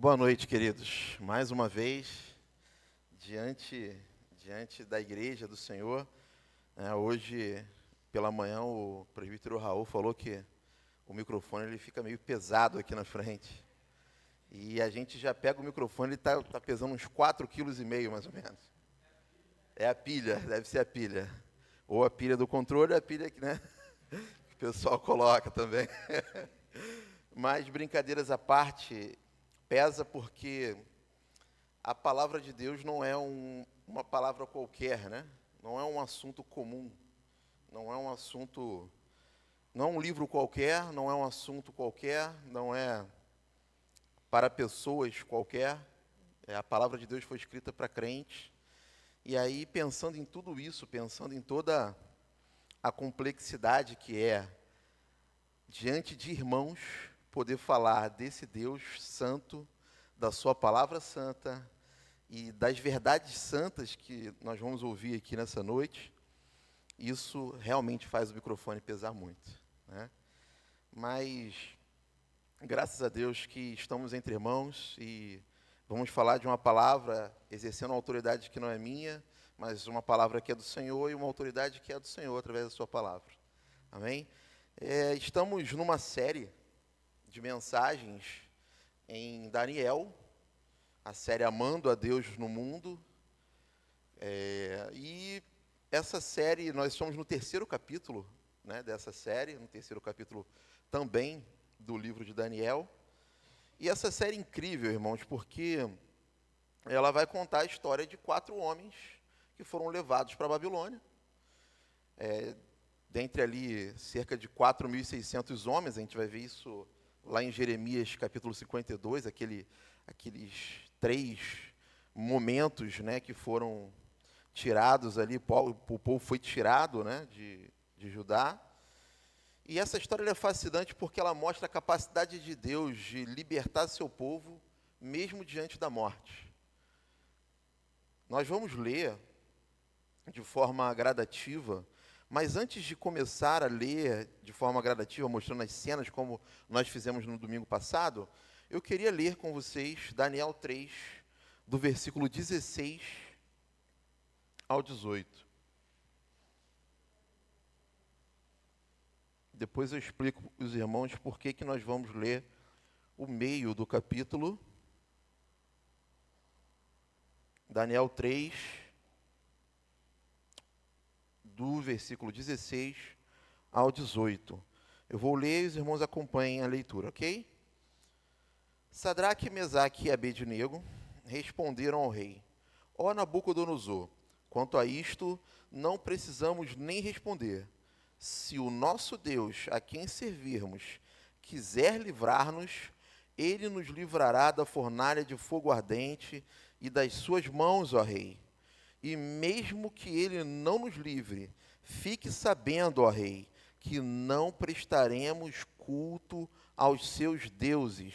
Boa noite, queridos. Mais uma vez, diante da igreja do Senhor, hoje pela manhã o presbítero Raul falou que o microfone ele fica meio pesado aqui na frente. E a gente já pega o microfone, ele tá pesando uns 4,5 kg mais ou menos. É a pilha, deve ser a pilha. Ou a pilha do controle, ou a pilha que, que o pessoal coloca também. Mas, brincadeiras à parte, pesa porque a palavra de Deus não é uma palavra qualquer, né? Não é um assunto comum, não é um assunto, não é um livro qualquer, não é um assunto qualquer, não é para pessoas qualquer. A palavra de Deus foi escrita para crentes. E aí, pensando em tudo isso, pensando em toda a complexidade que é, diante de irmãos, poder falar desse Deus santo, da sua palavra santa e das verdades santas que nós vamos ouvir aqui nessa noite, isso realmente faz o microfone pesar muito, né? Mas, graças a Deus que estamos entre irmãos e vamos falar de uma palavra exercendo uma autoridade que não é minha, mas uma palavra que é do Senhor e uma autoridade que é do Senhor através da sua palavra. Amém? Estamos numa série de mensagens em Daniel, a série Amando a Deus no Mundo. E essa série, nós estamos no 3º capítulo, dessa série, no 3º capítulo também do livro de Daniel. E essa série é incrível, irmãos, porque ela vai contar a história de 4 homens que foram levados para a Babilônia. Dentre ali, cerca de 4.600 homens, a gente vai ver isso lá em Jeremias capítulo 52, aqueles 3 momentos, que foram tirados ali, o povo foi tirado, de Judá. E essa história é fascinante porque ela mostra a capacidade de Deus de libertar seu povo, mesmo diante da morte. Nós vamos ler de forma gradativa, mas antes de começar a ler de forma gradativa, mostrando as cenas como nós fizemos no domingo passado, eu queria ler com vocês Daniel 3, do versículo 16 ao 18. Depois eu explico para os irmãos por que nós vamos ler o meio do capítulo. Daniel 3, do versículo 16 ao 18. Eu vou ler e os irmãos acompanhem a leitura, ok? Sadraque, Mesaque e Abednego responderam ao rei: Ó Nabucodonosor, quanto a isto, não precisamos nem responder. Se o nosso Deus, a quem servirmos, quiser livrar-nos, ele nos livrará da fornalha de fogo ardente e das suas mãos, ó rei. E mesmo que ele não nos livre, fique sabendo, ó rei, que não prestaremos culto aos seus deuses,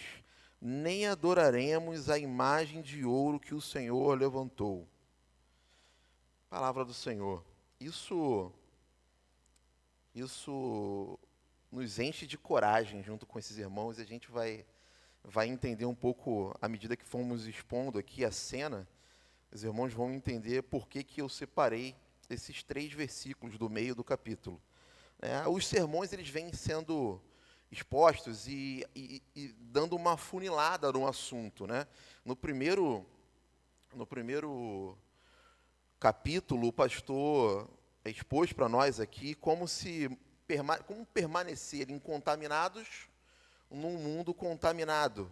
nem adoraremos a imagem de ouro que o Senhor levantou. Palavra do Senhor. Isso nos enche de coragem junto com esses irmãos, e a gente vai entender um pouco, à medida que fomos expondo aqui a cena, os irmãos vão entender por que eu separei esses 3 versículos do meio do capítulo. Os sermões eles vêm sendo expostos e dando uma afunilada no assunto. No primeiro capítulo, o pastor expôs para nós aqui como permanecer incontaminados num mundo contaminado.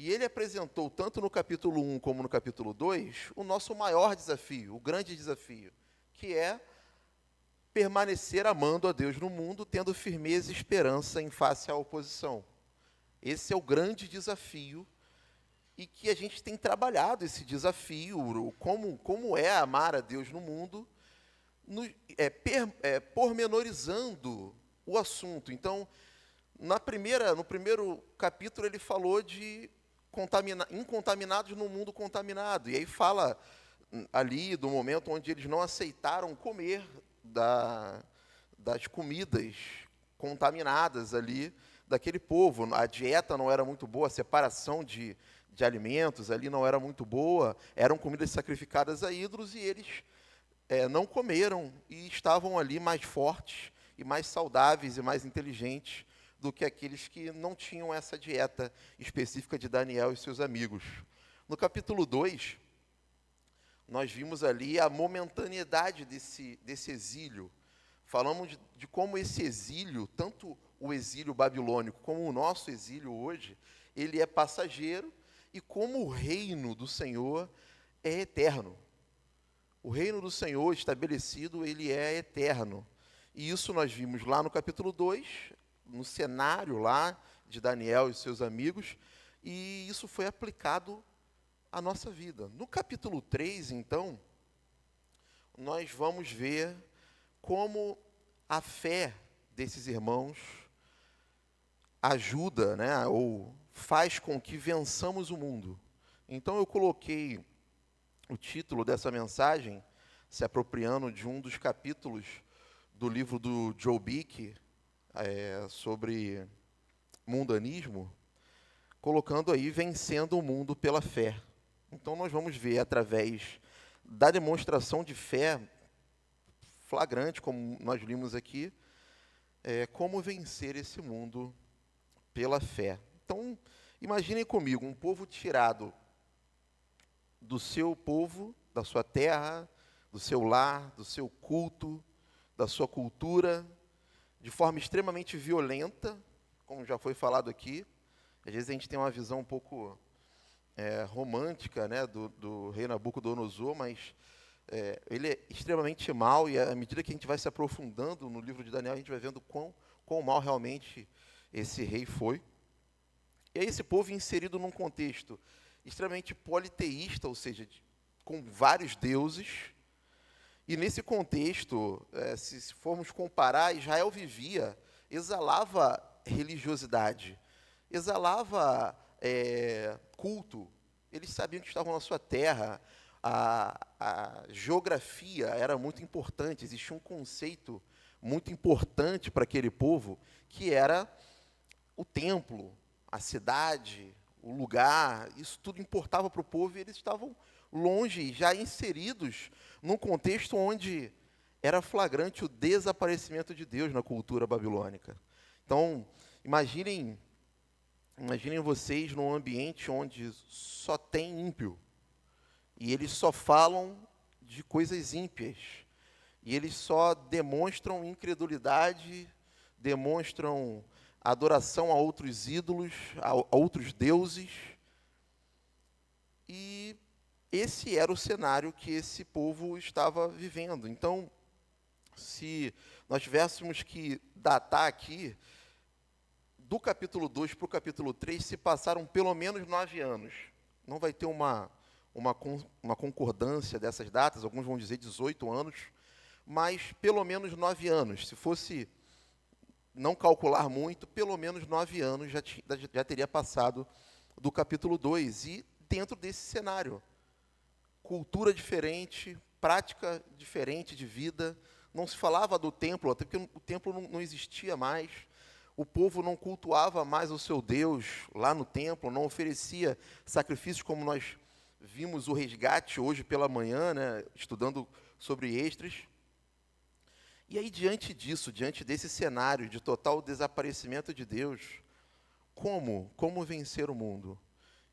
E ele apresentou, tanto no capítulo 1 como no capítulo 2, o nosso maior desafio, o grande desafio, que é permanecer amando a Deus no mundo, tendo firmeza e esperança em face à oposição. Esse é o grande desafio, e que a gente tem trabalhado esse desafio, como é amar a Deus no mundo, pormenorizando o assunto. Então, no primeiro capítulo, ele falou de incontaminados no mundo contaminado. E aí fala ali do momento onde eles não aceitaram comer das comidas contaminadas ali daquele povo. A dieta não era muito boa, a separação de de alimentos ali não era muito boa, eram comidas sacrificadas a ídolos, e eles não comeram e estavam ali mais fortes e mais saudáveis e mais inteligentes do que aqueles que não tinham essa dieta específica de Daniel e seus amigos. No capítulo 2, nós vimos ali a momentaneidade desse exílio. Falamos de como esse exílio, tanto o exílio babilônico como o nosso exílio hoje, ele é passageiro, e como o reino do Senhor é eterno. O reino do Senhor estabelecido, ele é eterno. E isso nós vimos lá no capítulo 2, no cenário lá de Daniel e seus amigos, e isso foi aplicado à nossa vida. No capítulo 3, então, nós vamos ver como a fé desses irmãos ajuda, né, ou faz com que vençamos o mundo. Então eu coloquei o título dessa mensagem, se apropriando de um dos capítulos do livro do Joe Bick, sobre mundanismo, colocando aí vencendo o mundo pela fé. Então nós vamos ver através da demonstração de fé flagrante, como nós vimos aqui, como vencer esse mundo pela fé. Então, imaginem comigo, um povo tirado do seu povo, da sua terra, do seu lar, do seu culto, da sua cultura, de forma extremamente violenta, como já foi falado aqui. Às vezes a gente tem uma visão um pouco romântica, né, do rei Nabucodonosor, mas ele é extremamente mau, e à medida que a gente vai se aprofundando no livro de Daniel, a gente vai vendo quão mal realmente esse rei foi. E aí esse povo inserido num contexto extremamente politeísta, ou seja, com vários deuses. E nesse contexto, se formos comparar, Israel exalava religiosidade, exalava culto. Eles sabiam que estavam na sua terra, a geografia era muito importante, existia um conceito muito importante para aquele povo, que era o templo, a cidade, o lugar. Isso tudo importava para o povo, e eles estavam longe, já inseridos num contexto onde era flagrante o desaparecimento de Deus na cultura babilônica. Então, imaginem vocês num ambiente onde só tem ímpio, e eles só falam de coisas ímpias, e eles só demonstram incredulidade, demonstram adoração a outros ídolos, a outros deuses. E esse era o cenário que esse povo estava vivendo. Então, se nós tivéssemos que datar aqui, do capítulo 2 para o capítulo 3, se passaram pelo menos 9 anos. Não vai ter uma concordância dessas datas, alguns vão dizer 18 anos, mas pelo menos 9 anos. Se fosse não calcular muito, pelo menos 9 anos já teria passado do capítulo 2. E dentro desse cenário, cultura diferente, prática diferente de vida, não se falava do templo, até porque o templo não existia mais, o povo não cultuava mais o seu Deus lá no templo, não oferecia sacrifícios como nós vimos o resgate hoje pela manhã, né, estudando sobre Esdras. E aí, diante disso, diante desse cenário de total desaparecimento de Deus, como vencer o mundo?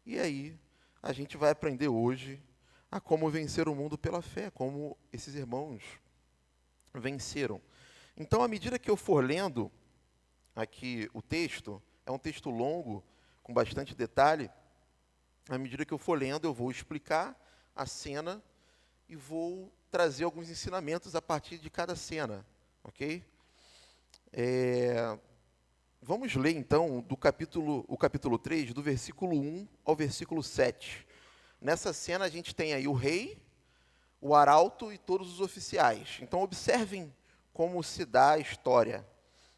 E aí, a gente vai aprender hoje a como vencer o mundo pela fé, como esses irmãos venceram. Então, à medida que eu for lendo aqui o texto, é um texto longo, com bastante detalhe, à medida que eu for lendo, eu vou explicar a cena e vou trazer alguns ensinamentos a partir de cada cena, ok? Vamos ler, então, o capítulo 3, do versículo 1 ao versículo 7. Nessa cena, a gente tem aí o rei, o arauto e todos os oficiais. Então, observem como se dá a história.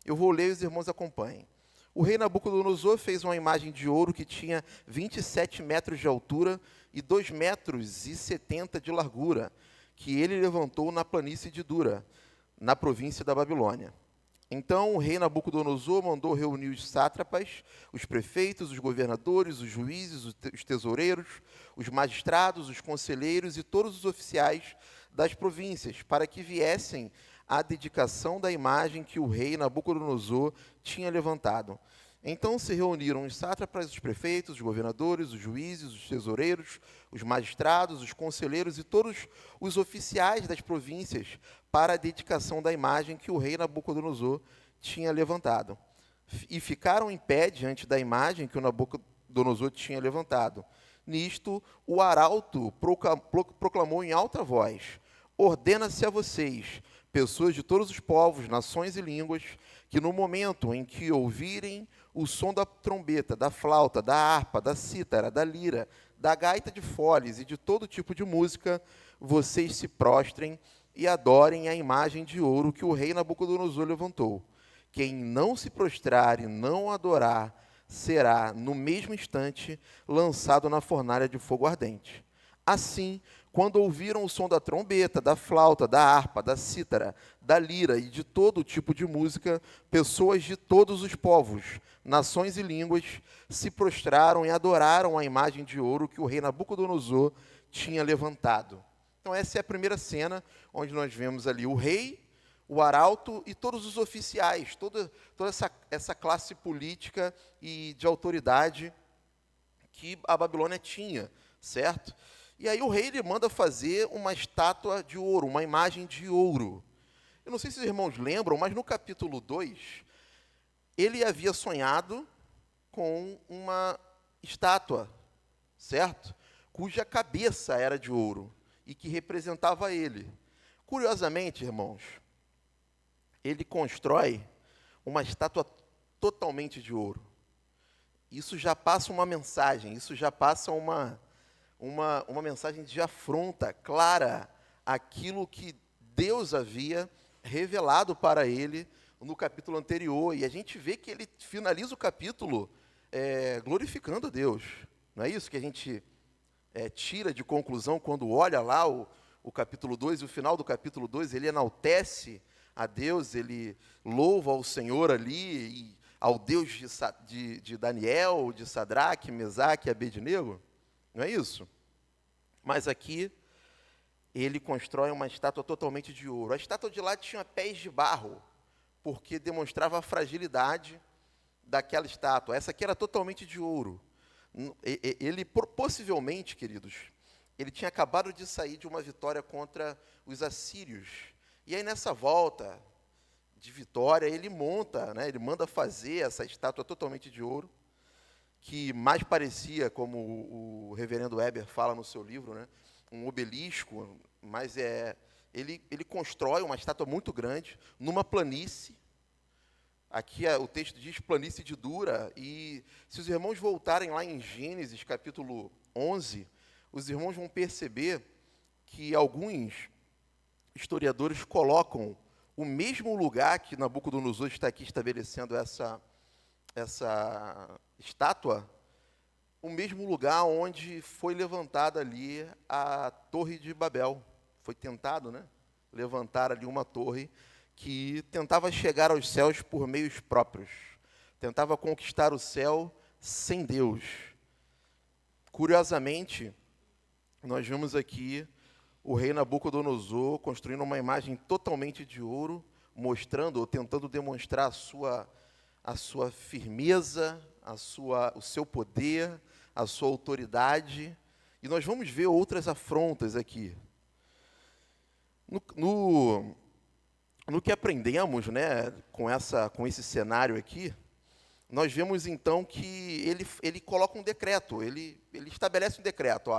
Eu vou ler e os irmãos acompanhem. O rei Nabucodonosor fez uma imagem de ouro que tinha 27 metros de altura e 2,70 metros de largura, que ele levantou na planície de Dura, na província da Babilônia. Então o rei Nabucodonosor mandou reunir os sátrapas, os prefeitos, os governadores, os juízes, os tesoureiros, os magistrados, os conselheiros e todos os oficiais das províncias, para que viessem à dedicação da imagem que o rei Nabucodonosor tinha levantado. Então se reuniram os sátrapas, os prefeitos, os governadores, os juízes, os tesoureiros, os magistrados, os conselheiros e todos os oficiais das províncias para a dedicação da imagem que o rei Nabucodonosor tinha levantado. E ficaram em pé diante da imagem que o Nabucodonosor tinha levantado. Nisto, o arauto proclamou em alta voz: ordena-se a vocês, pessoas de todos os povos, nações e línguas, que no momento em que ouvirem o som da trombeta, da flauta, da harpa, da cítara, da lira, da gaita de foles e de todo tipo de música, vocês se prostrem e adorem a imagem de ouro que o rei Nabucodonosor levantou. Quem não se prostrar e não adorar será, no mesmo instante, lançado na fornalha de fogo ardente. Assim, quando ouviram o som da trombeta, da flauta, da harpa, da cítara, da lira e de todo tipo de música, pessoas de todos os povos, nações e línguas se prostraram e adoraram a imagem de ouro que o rei Nabucodonosor tinha levantado. Então essa é a primeira cena, onde nós vemos ali o rei, o arauto e todos os oficiais, toda essa classe política e de autoridade que a Babilônia tinha, certo? E aí o rei ele manda fazer uma estátua de ouro, uma imagem de ouro. Eu não sei se os irmãos lembram, mas no capítulo 2, ele havia sonhado com uma estátua, certo? Cuja cabeça era de ouro e que representava ele. Curiosamente, irmãos, ele constrói uma estátua totalmente de ouro. Isso já passa uma mensagem, isso já passa uma mensagem de afronta clara àquilo que Deus havia revelado para ele no capítulo anterior. E a gente vê que ele finaliza o capítulo glorificando a Deus. Não é isso que a gente tira de conclusão quando olha lá o capítulo 2 e o final do capítulo 2, ele enaltece a Deus, ele louva ao Senhor ali, e ao Deus de Daniel, de Sadraque, Mesaque e Abednego. Não é isso? Mas aqui, ele constrói uma estátua totalmente de ouro. A estátua de lá tinha pés de barro, porque demonstrava a fragilidade daquela estátua. Essa aqui era totalmente de ouro. Ele, possivelmente, queridos, ele tinha acabado de sair de uma vitória contra os assírios. E aí, nessa volta de vitória, ele monta, ele manda fazer essa estátua totalmente de ouro, que mais parecia, como o reverendo Weber fala no seu livro, um obelisco, mas ele constrói uma estátua muito grande, numa planície. Aqui o texto diz planície de Dura, e se os irmãos voltarem lá em Gênesis, capítulo 11, os irmãos vão perceber que alguns historiadores colocam o mesmo lugar que Nabucodonosor está aqui estabelecendo essa estátua, o mesmo lugar onde foi levantada ali a Torre de Babel. Foi tentado, levantar ali uma torre que tentava chegar aos céus por meios próprios. Tentava conquistar o céu sem Deus. Curiosamente, nós vemos aqui o rei Nabucodonosor construindo uma imagem totalmente de ouro, mostrando ou tentando demonstrar a sua firmeza, o seu poder, a sua autoridade. E nós vamos ver outras afrontas aqui. No que aprendemos, com esse cenário aqui, nós vemos então que ele coloca um decreto, ele estabelece um decreto.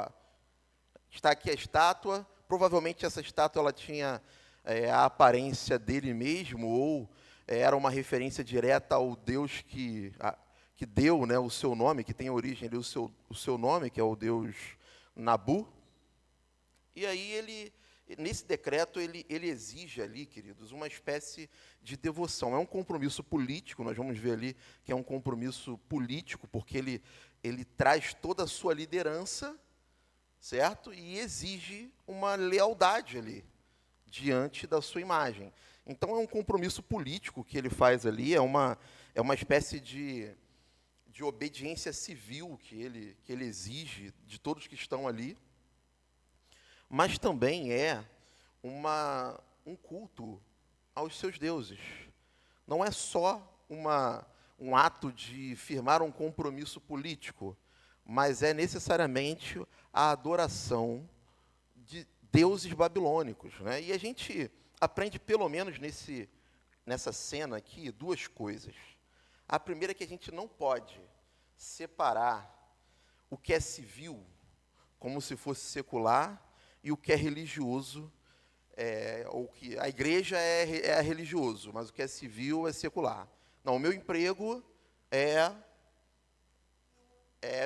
Está aqui a estátua, provavelmente essa estátua ela tinha a aparência dele mesmo, ou era uma referência direta ao Deus que deu o seu nome, que tem origem ali, o seu nome, que é o Deus Nabu. E aí nesse decreto, ele exige ali, queridos, uma espécie de devoção. É um compromisso político, nós vamos ver ali que é um compromisso político, porque ele traz toda a sua liderança, certo? E exige uma lealdade ali diante da sua imagem. Então, é um compromisso político que ele faz ali, é uma espécie de obediência civil que ele exige de todos que estão ali, mas também é um culto aos seus deuses. Não é só um ato de firmar um compromisso político, mas é necessariamente a adoração de deuses babilônicos, né? E a gente aprende, pelo menos nessa cena aqui, duas coisas. A primeira é que a gente não pode separar o que é civil, como se fosse secular, e o que é religioso, ou que a igreja é religioso, mas o que é civil é secular. Não, o meu emprego é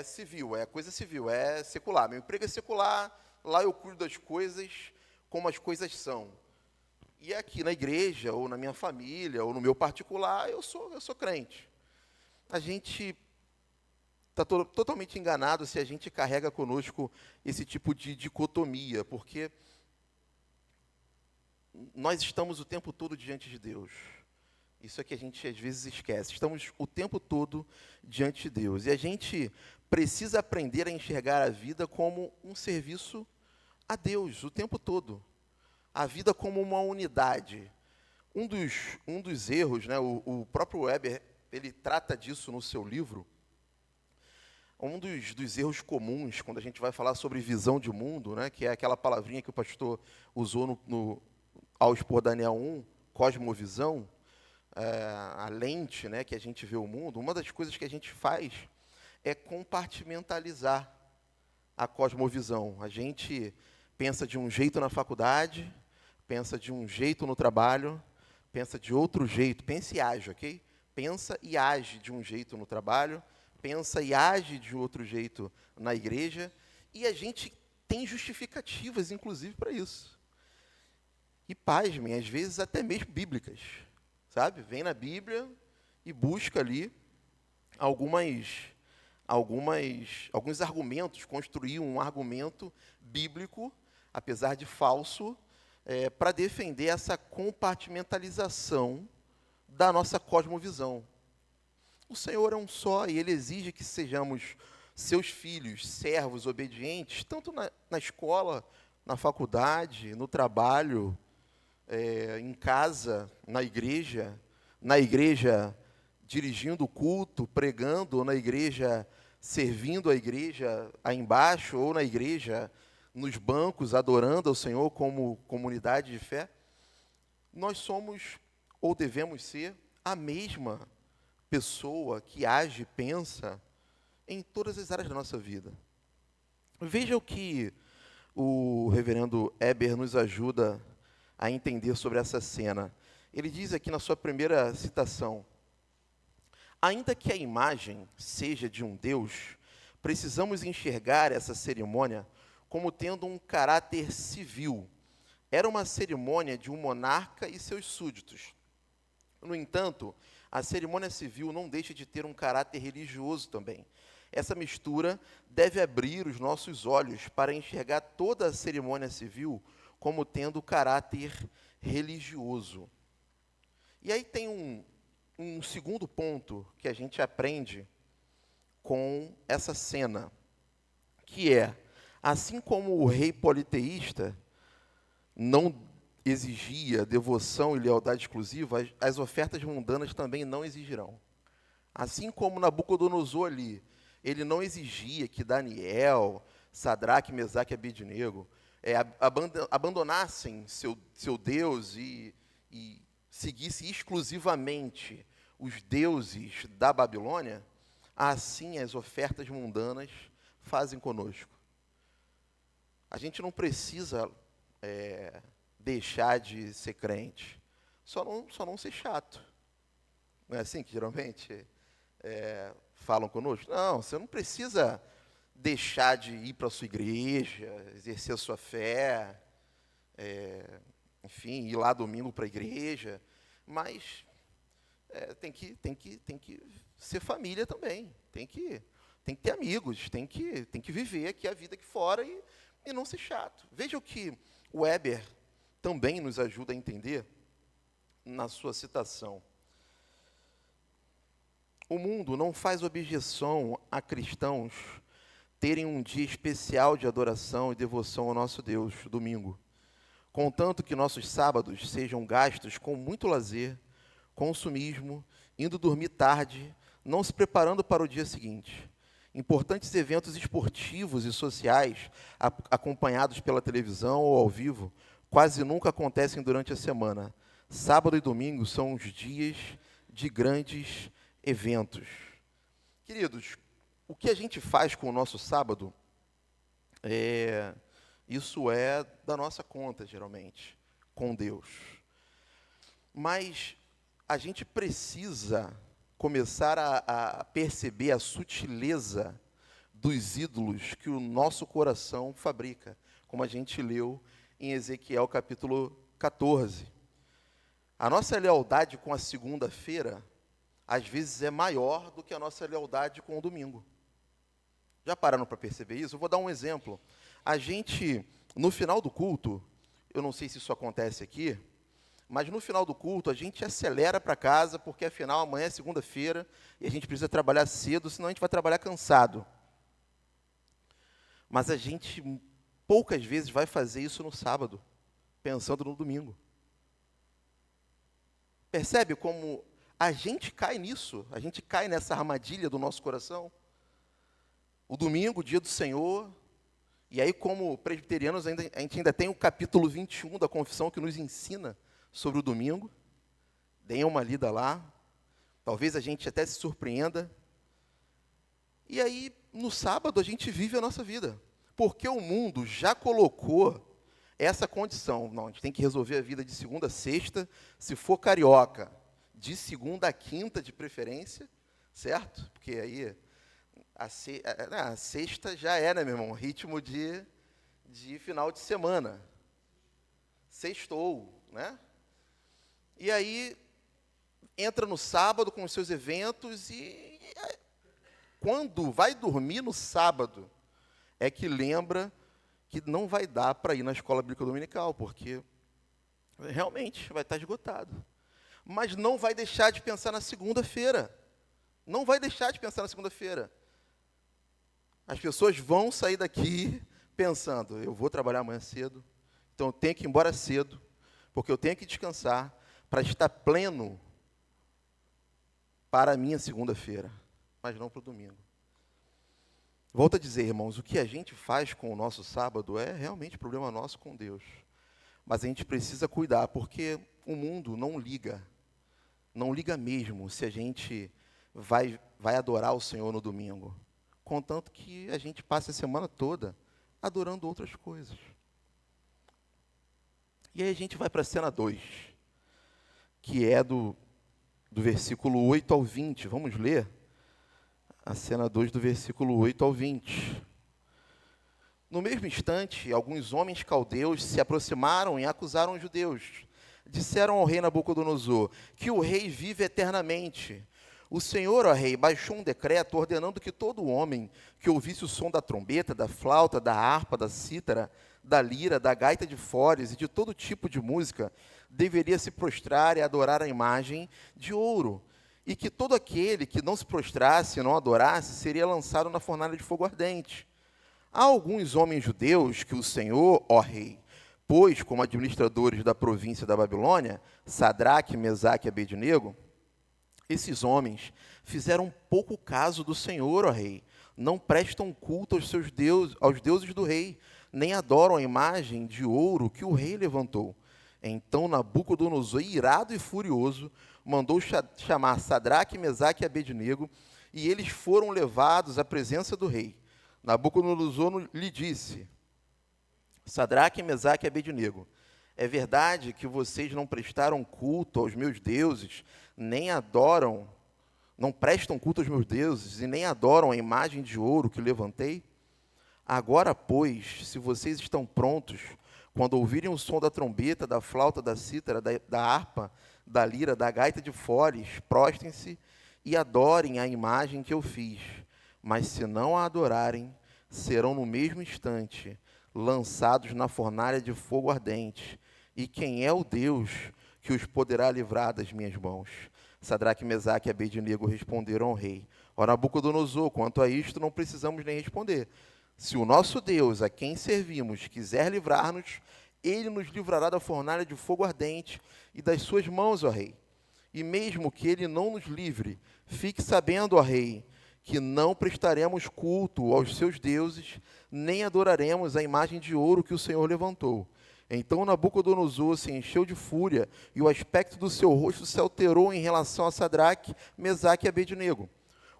civil, é coisa civil, é secular. Meu emprego é secular, lá eu cuido das coisas como as coisas são. E aqui na igreja, ou na minha família, ou no meu particular, eu sou crente. A gente está totalmente enganado se a gente carrega conosco esse tipo de dicotomia, porque nós estamos o tempo todo diante de Deus. Isso é que a gente às vezes esquece. Estamos o tempo todo diante de Deus. E a gente precisa aprender a enxergar a vida como um serviço a Deus o tempo todo. A vida como uma unidade. Um dos erros, né, o próprio Weber, ele trata disso no seu livro. Um dos erros comuns, quando a gente vai falar sobre visão de mundo, né, que é aquela palavrinha que o pastor usou ao expor Daniel 1, cosmovisão, a lente, né, que a gente vê o mundo, uma das coisas que a gente faz é compartimentalizar a cosmovisão. A gente pensa de um jeito na faculdade, pensa de um jeito no trabalho, pensa de outro jeito, pensa e age, ok? Pensa e age de um jeito no trabalho, pensa e age de outro jeito na igreja, e a gente tem justificativas, inclusive, para isso. E, pasmem, às vezes até mesmo bíblicas, sabe? Vem na Bíblia e busca ali alguns argumentos, construir um argumento bíblico, apesar de falso, para defender essa compartimentalização da nossa cosmovisão. O Senhor é um só e Ele exige que sejamos seus filhos, servos, obedientes, tanto na escola, na faculdade, no trabalho, em casa, na igreja dirigindo o culto, pregando, ou na igreja servindo a igreja aí embaixo, ou na igreja nos bancos, adorando ao Senhor como comunidade de fé. Nós somos, ou devemos ser, a mesma pessoa que age e pensa em todas as áreas da nossa vida. Veja o que o reverendo Eber nos ajuda a entender sobre essa cena. Ele diz aqui na sua primeira citação: ainda que a imagem seja de um Deus, precisamos enxergar essa cerimônia como tendo um caráter civil. Era uma cerimônia de um monarca e seus súditos. No entanto, a cerimônia civil não deixa de ter um caráter religioso também. Essa mistura deve abrir os nossos olhos para enxergar toda a cerimônia civil como tendo caráter religioso. E aí tem um segundo ponto que a gente aprende com essa cena, que é, assim como o rei politeísta não exigia devoção e lealdade exclusiva, as ofertas mundanas também não exigirão. Assim como Nabucodonosor ali, ele não exigia que Daniel, Sadraque, Mesaque e Abednego abandonassem seu Deus e seguissem exclusivamente os deuses da Babilônia, assim as ofertas mundanas fazem conosco. A gente não precisa deixar de ser crente, só não ser chato. Não é assim que geralmente falam conosco? Não, você não precisa deixar de ir para a sua igreja, exercer a sua fé, enfim, ir lá domingo para a igreja, mas tem que ser família também, tem que ter amigos, tem que viver aqui a vida aqui fora e não ser chato. Veja o que o Weber também nos ajuda a entender na sua citação. O mundo não faz objeção a cristãos terem um dia especial de adoração e devoção ao nosso Deus, domingo, contanto que nossos sábados sejam gastos com muito lazer, consumismo, indo dormir tarde, não se preparando para o dia seguinte. Importantes eventos esportivos e sociais, acompanhados pela televisão ou ao vivo, quase nunca acontecem durante a semana. Sábado e domingo são os dias de grandes eventos. Queridos, o que a gente faz com o nosso sábado, isso é da nossa conta, geralmente, com Deus. Mas a gente precisa começar a perceber a sutileza dos ídolos que o nosso coração fabrica, como a gente leu em Ezequiel capítulo 14. A nossa lealdade com a segunda-feira, às vezes, é maior do que a nossa lealdade com o domingo. Já pararam para perceber isso? Eu vou dar um exemplo. A gente, no final do culto, eu não sei se isso acontece aqui, mas no final do culto a gente acelera para casa, porque afinal amanhã é segunda-feira e a gente precisa trabalhar cedo, senão a gente vai trabalhar cansado. Mas a gente poucas vezes vai fazer isso no sábado, pensando no domingo. Percebe como a gente cai nisso, a gente cai nessa armadilha do nosso coração? O domingo, o dia do Senhor, e aí como presbiterianos a gente ainda tem o capítulo 21 da confissão que nos ensina sobre o domingo. Deem uma lida lá, talvez a gente até se surpreenda. E aí, no sábado, a gente vive a nossa vida, porque o mundo já colocou essa condição. Não, a gente tem que resolver a vida de segunda a sexta, se for carioca, de segunda a quinta de preferência, certo? Porque aí a sexta já é, né, meu irmão? Ritmo de final de semana. Sextou, né? E aí, entra no sábado com os seus eventos e quando vai dormir no sábado, é que lembra que não vai dar para ir na escola bíblica dominical, porque realmente vai estar esgotado. Mas não vai deixar de pensar na segunda-feira. Não vai deixar de pensar na segunda-feira. As pessoas vão sair daqui pensando, eu vou trabalhar amanhã cedo, então eu tenho que ir embora cedo, porque eu tenho que descansar para estar pleno para a minha segunda-feira, mas não para o domingo. Volto a dizer, irmãos, o que a gente faz com o nosso sábado é realmente problema nosso com Deus. Mas a gente precisa cuidar, porque o mundo não liga mesmo se a gente vai adorar o Senhor no domingo, contanto que a gente passe a semana toda adorando outras coisas. E aí a gente vai para a cena 2, que é do versículo 8 ao 20. Vamos ler a cena 2 do versículo 8 ao 20. No mesmo instante, alguns homens caldeus se aproximaram e acusaram os judeus. Disseram ao rei Nabucodonosor que o rei vive eternamente. O Senhor, ó rei, baixou um decreto ordenando que todo homem que ouvisse o som da trombeta, da flauta, da harpa, da cítara, da lira, da gaita de foles e de todo tipo de música, deveria se prostrar e adorar a imagem de ouro, e que todo aquele que não se prostrasse e não adorasse seria lançado na fornalha de fogo ardente. Há alguns homens judeus que o Senhor, ó rei, pôs como administradores da província da Babilônia, Sadraque, Mesaque e Abednego. Esses homens fizeram pouco caso do Senhor, ó rei, não prestam culto aos deuses do rei, nem adoram a imagem de ouro que o rei levantou. Então Nabucodonosor, irado e furioso, mandou chamar Sadraque, Mesaque e Abednego, e eles foram levados à presença do rei. Nabucodonosor lhe disse: Sadraque, Mesaque e Abednego, é verdade que vocês não prestaram culto aos meus deuses, não prestam culto aos meus deuses e nem adoram a imagem de ouro que levantei? Agora, pois, se vocês estão prontos, quando ouvirem o som da trombeta, da flauta, da cítara, da harpa, da lira, da gaita de foles, prostrem-se e adorem a imagem que eu fiz. Mas se não a adorarem, serão no mesmo instante lançados na fornalha de fogo ardente. E quem é o Deus que os poderá livrar das minhas mãos? Sadraque, Mesaque e Abednego responderam ao rei: Ó Nabucodonosor, quanto a isto não precisamos nem responder. Se o nosso Deus, a quem servimos, quiser livrar-nos, ele nos livrará da fornalha de fogo ardente e das suas mãos, ó rei. E mesmo que ele não nos livre, fique sabendo, ó rei, que não prestaremos culto aos seus deuses, nem adoraremos a imagem de ouro que o Senhor levantou. Então Nabucodonosor se encheu de fúria, e o aspecto do seu rosto se alterou em relação a Sadraque, Mesaque e Abednego.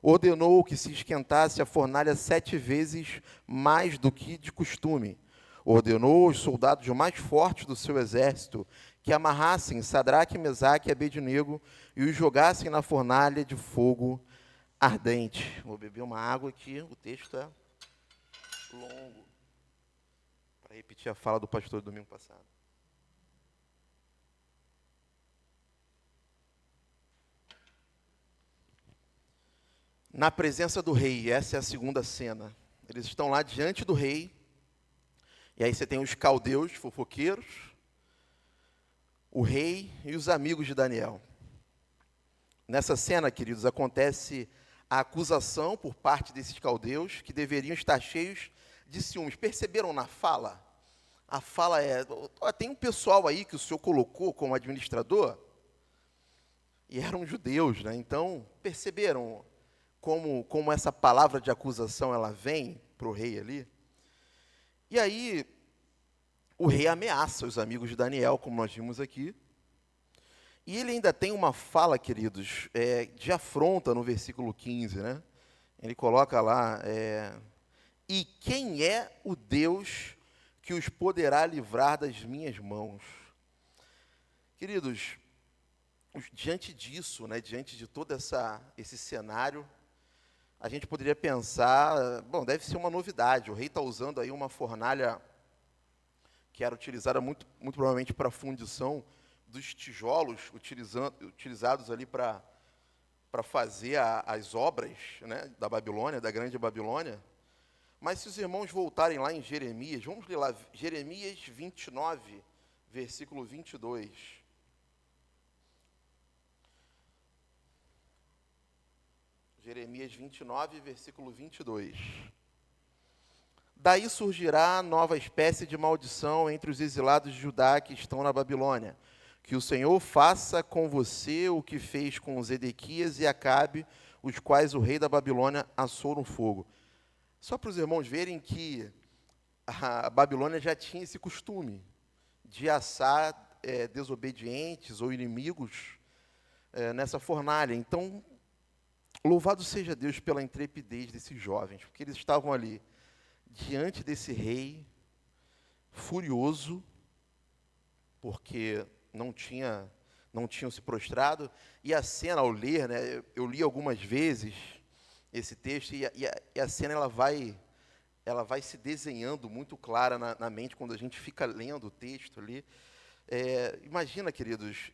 Ordenou que se esquentasse a fornalha 7 vezes mais do que de costume. Ordenou aos soldados mais fortes do seu exército que amarrassem Sadraque, Mesaque e Abednego e os jogassem na fornalha de fogo ardente. Vou beber uma água aqui, o texto é longo. Para repetir a fala do pastor do domingo passado. Na presença do rei, essa é a segunda cena. Eles estão lá diante do rei, e aí você tem os caldeus, fofoqueiros, o rei e os amigos de Daniel. Nessa cena, queridos, acontece a acusação por parte desses caldeus, que deveriam estar cheios de ciúmes. Perceberam na fala? A fala é, tem um pessoal aí que o senhor colocou como administrador, e eram judeus, né? Então, perceberam como essa palavra de acusação ela vem para o rei ali? E aí, o rei ameaça os amigos de Daniel, como nós vimos aqui, e ele ainda tem uma fala, queridos, de afronta no versículo 15, né? Ele coloca lá, e quem é o Deus que os poderá livrar das minhas mãos? Queridos, diante disso, né, diante de todo esse cenário, a gente poderia pensar, bom, deve ser uma novidade, o rei está usando aí uma fornalha que era utilizada muito provavelmente para a fundição dos tijolos utilizados ali para fazer as obras, né, da Babilônia, da grande Babilônia. Mas se os irmãos voltarem lá em Jeremias, vamos ler lá, Jeremias 29, versículo 22. Jeremias 29, versículo 22. Daí surgirá nova espécie de maldição entre os exilados de Judá que estão na Babilônia. Que o Senhor faça com você o que fez com Zedequias e Acabe, os quais o rei da Babilônia assou no fogo. Só para os irmãos verem que a Babilônia já tinha esse costume de assar desobedientes ou inimigos nessa fornalha. Então, louvado seja Deus pela intrepidez desses jovens, porque eles estavam ali diante desse rei furioso, porque não tinham se prostrado, e a cena, ao ler, né, eu li algumas vezes esse texto, e a cena ela vai se desenhando muito clara na mente, quando a gente fica lendo o texto ali. Imagina, queridos,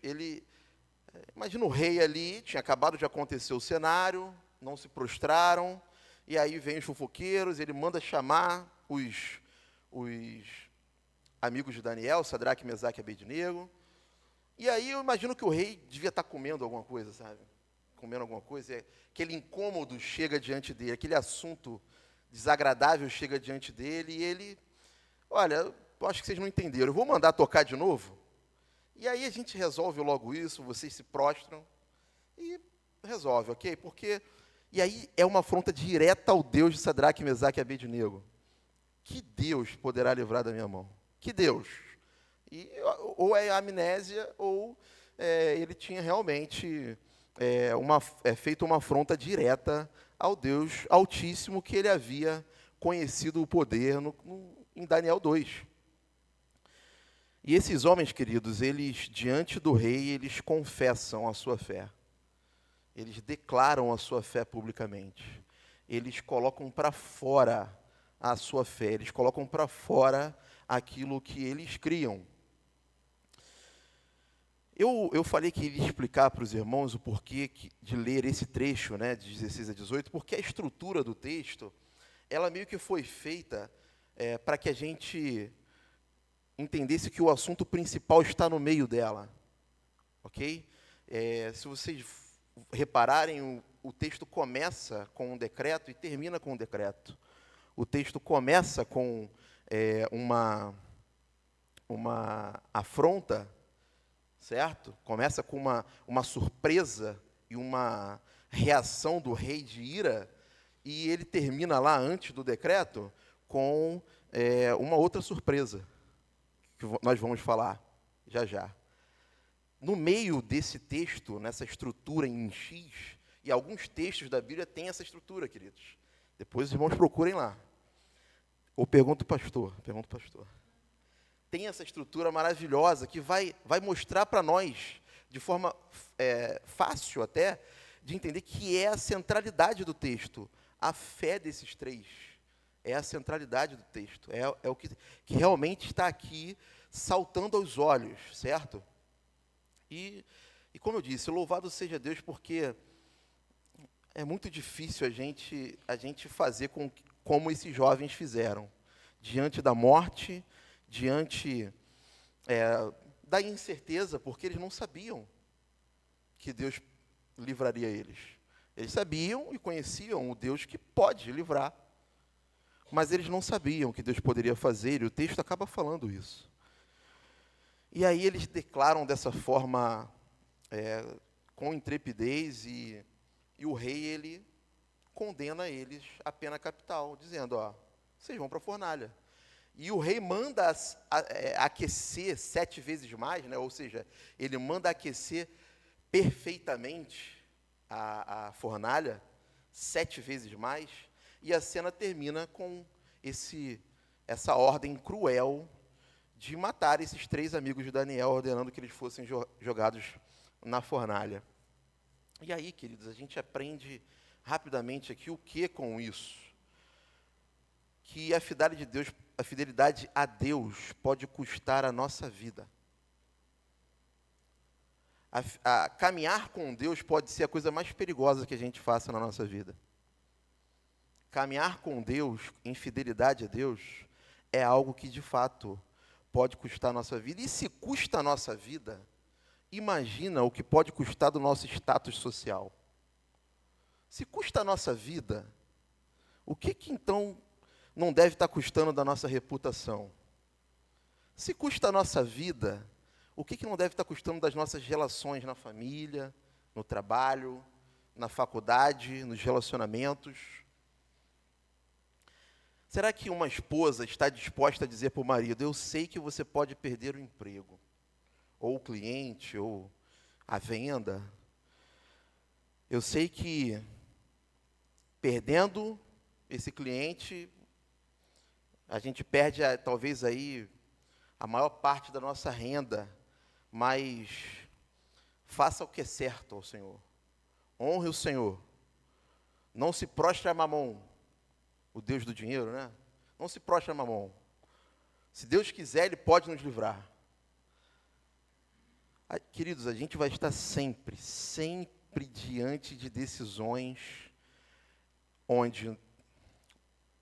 imagina o rei ali, tinha acabado de acontecer o cenário, não se prostraram, e aí vem os fofoqueiros, ele manda chamar os amigos de Daniel, Sadraque, Mesaque e Abednego. E aí eu imagino que o rei devia estar comendo alguma coisa, sabe? Comendo alguma coisa, aquele incômodo chega diante dele, aquele assunto desagradável chega diante dele, e ele, olha, eu acho que vocês não entenderam, eu vou mandar tocar de novo, e aí a gente resolve logo isso, vocês se prostram, e resolve, ok? E aí é uma afronta direta ao Deus de Sadraque, Mesaque e Abednego. Que Deus poderá livrar da minha mão? Que Deus? Ou é amnésia, ou ele tinha realmente feito uma afronta direta ao Deus Altíssimo, que ele havia conhecido o poder em Daniel 2. E esses homens, queridos, eles, diante do rei, eles confessam a sua fé. Eles declaram a sua fé publicamente. Eles colocam para fora a sua fé. Eles colocam para fora aquilo que eles criam. Eu falei que iria explicar para os irmãos o porquê de ler esse trecho, né, de 16 a 18, porque a estrutura do texto, ela meio que foi feita para que a gente entendesse que o assunto principal está no meio dela, ok? Se vocês repararem, o texto começa com um decreto e termina com um decreto. O texto começa com uma afronta, certo? Começa com uma surpresa e uma reação do rei de ira, e ele termina lá, antes do decreto, com uma outra surpresa, que nós vamos falar já já. No meio desse texto, nessa estrutura em X, e alguns textos da Bíblia têm essa estrutura, queridos. Depois os irmãos procurem lá. Ou pergunta o pastor. Tem essa estrutura maravilhosa que vai mostrar para nós, de forma fácil até, de entender que é a centralidade do texto. A fé desses três é a centralidade do texto. É o que realmente está aqui saltando aos olhos, certo? E como eu disse, louvado seja Deus, porque é muito difícil a gente fazer como esses jovens fizeram. Diante da morte, diante da incerteza, porque eles não sabiam que Deus livraria eles. Eles sabiam e conheciam o Deus que pode livrar, mas eles não sabiam o que Deus poderia fazer, e o texto acaba falando isso. E aí eles declaram dessa forma, com intrepidez, e o rei, ele condena eles à pena capital, dizendo, vocês vão para a fornalha. E o rei manda aquecer 7 vezes mais, né? Ou seja, ele manda aquecer perfeitamente a fornalha 7 vezes mais, e a cena termina com essa ordem cruel de matar esses 3 amigos de Daniel, ordenando que eles fossem jogados na fornalha. E aí, queridos, a gente aprende rapidamente aqui o que com isso? Que a fidelidade a Deus pode custar a nossa vida. A caminhar com Deus pode ser a coisa mais perigosa que a gente faça na nossa vida. Caminhar com Deus, em fidelidade a Deus, é algo que, de fato, pode custar a nossa vida. E se custa a nossa vida, imagina o que pode custar do nosso status social. Se custa a nossa vida, o que então não deve estar custando da nossa reputação? Se custa a nossa vida, o que não deve estar custando das nossas relações na família, no trabalho, na faculdade, nos relacionamentos? Será que uma esposa está disposta a dizer para o marido, eu sei que você pode perder o emprego, ou o cliente, ou a venda. Eu sei que perdendo esse cliente, a gente perde talvez aí a maior parte da nossa renda, mas faça o que é certo ao Senhor. Honre o Senhor. Não se prostre a Mamon, o Deus do dinheiro, né? Não se prostre a Mamon. Se Deus quiser, Ele pode nos livrar. Queridos, a gente vai estar sempre diante de decisões onde